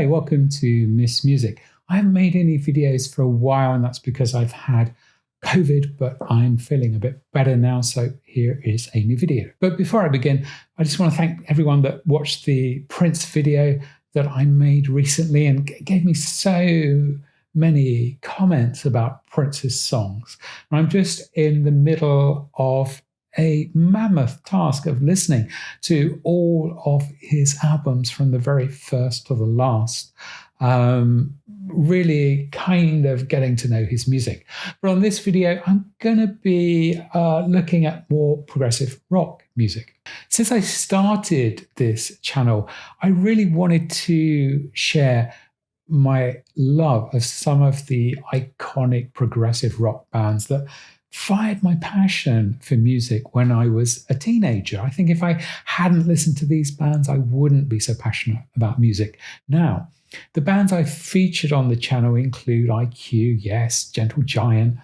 Hi, welcome to Miss Music. I haven't made any videos for a while, and that's because I've had COVID, but I'm feeling a bit better now, so here is a new video. But before I begin, I just want to thank everyone that watched the Prince video that I made recently and gave me so many comments about Prince's songs. And I'm just in the middle of a mammoth task of listening to all of his albums from the very first to the last. Really kind of getting to know his music. But on this video, I'm going to be looking at more progressive rock music. Since I started this channel, I really wanted to share my love of some of the iconic progressive rock bands that fired my passion for music when I was a teenager. I think if I hadn't listened to these bands, I wouldn't be so passionate about music now. The bands I've featured on the channel include IQ, Yes, Gentle Giant,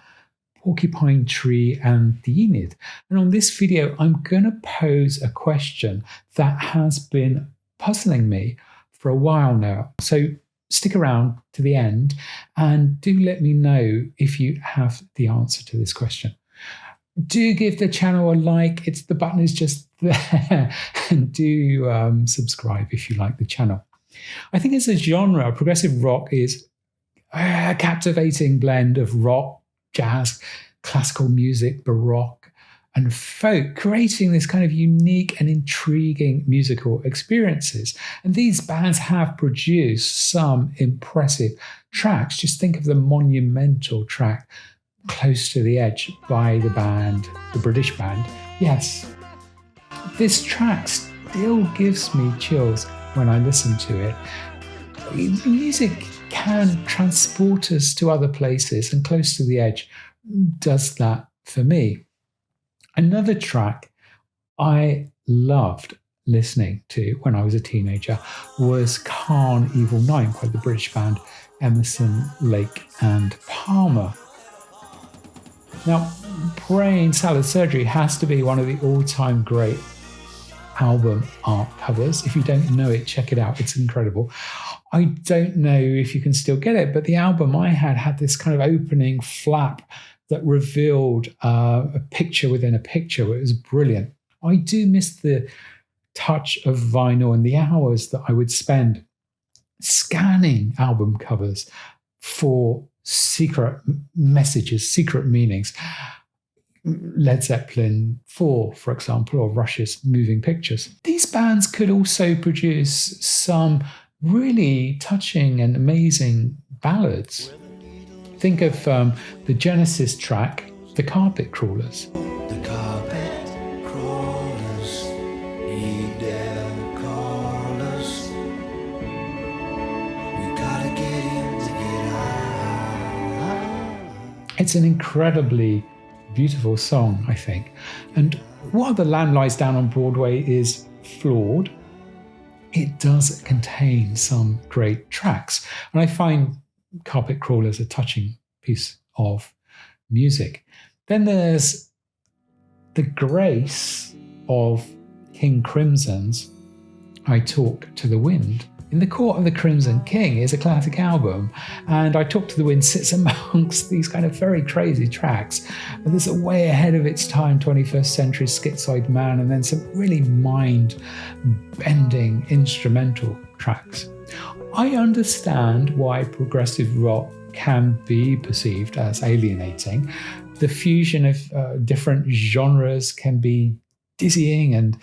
Porcupine Tree, and The Enid. And on this video, I'm going to pose a question that has been puzzling me for a while now. So stick around to the end and do let me know if you have the answer to this question. Do give the channel a like. The button is just there. And do subscribe if you like the channel. I think as a genre, progressive rock is a captivating blend of rock, jazz, classical music, baroque, and folk, creating this kind of unique and intriguing musical experiences. And these bands have produced some impressive tracks. Just think of the monumental track Close to the Edge by the British band, Yes. This track still gives me chills when I listen to it. Music can transport us to other places, and Close to the Edge does that for me. Another track I loved listening to when I was a teenager was Carn Evil 9 by the British band Emerson, Lake and Palmer. Now, Brain Salad Surgery has to be one of the all-time great album art covers. If you don't know it, check it out. It's incredible. I don't know if you can still get it, but the album I had this kind of opening flap that revealed a picture within a picture. It was brilliant. I do miss the touch of vinyl and the hours that I would spend scanning album covers for secret messages, secret meanings. Led Zeppelin 4, for example, or Rush's Moving Pictures. These bands could also produce some really touching and amazing ballads. Think of the Genesis track, The Carpet Crawlers. The carpet crawlers, he dare call us. We gotta get him to get out. It's an incredibly beautiful song, I think. And while The Lamb Lies Down on Broadway is flawed, it does contain some great tracks. And I find Carpet Crawlers a touching piece of music. Then there's the grace of King Crimson's I Talk to the Wind. In the Court of the Crimson King is a classic album, and I Talk to the Wind sits amongst these kind of very crazy tracks. And there's a way ahead of its time 21st century Schizoid Man, and then some really mind-bending instrumental tracks. I understand why progressive rock can be perceived as alienating. The fusion of different genres can be dizzying and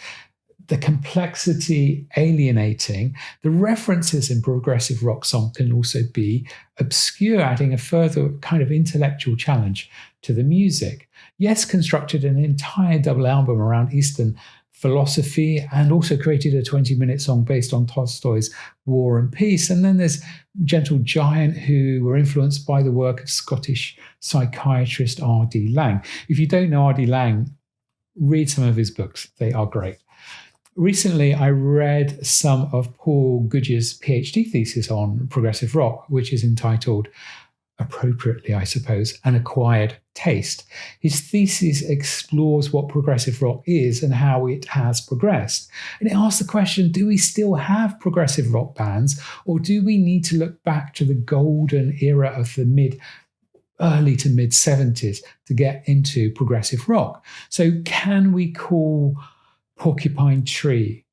the complexity alienating. The references in progressive rock song can also be obscure, adding a further kind of intellectual challenge to the music. Yes constructed an entire double album around Eastern philosophy and also created a 20-minute song based on Tolstoy's War and Peace. And then there's Gentle Giant, who were influenced by the work of Scottish psychiatrist R.D. Laing. If you don't know R.D. Laing, read some of his books. They are great. Recently, I read some of Paul Goodge's PhD thesis on progressive rock, which is entitled appropriately, I suppose, an acquired taste. His thesis explores what progressive rock is and how it has progressed. And it asks the question, do we still have progressive rock bands, or do we need to look back to the golden era of the early to mid 70s to get into progressive rock? So can we call Porcupine Tree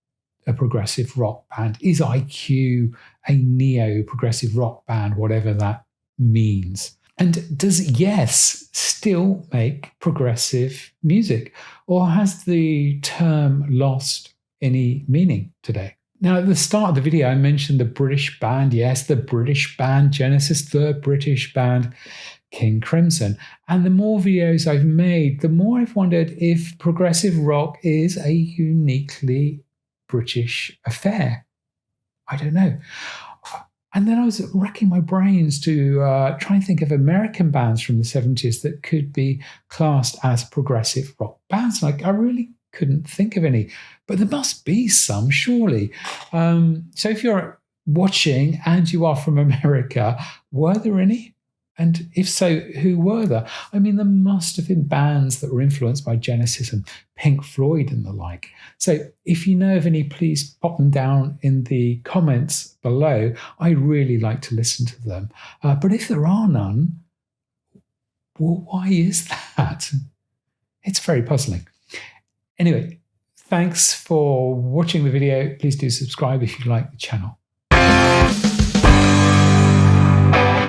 a progressive rock band? Is IQ a neo-progressive rock band, whatever that means? And does Yes still make progressive music, or has the term lost any meaning today? Now, at the start of the video, I mentioned the British band Yes, the British band Genesis, the British band King Crimson. And the more videos I've made, the more I've wondered if progressive rock is a uniquely British affair. I don't know. And then I was racking my brains to try and think of American bands from the 70s that could be classed as progressive rock bands. Like, I really couldn't think of any, but there must be some, surely. So if you're watching and you are from America, were there any? And if so, who were there? I mean, there must have been bands that were influenced by Genesis and Pink Floyd and the like. So if you know of any, please pop them down in the comments below. I'd really like to listen to them. But if there are none, well, why is that? It's very puzzling. Anyway, thanks for watching the video. Please do subscribe if you like the channel.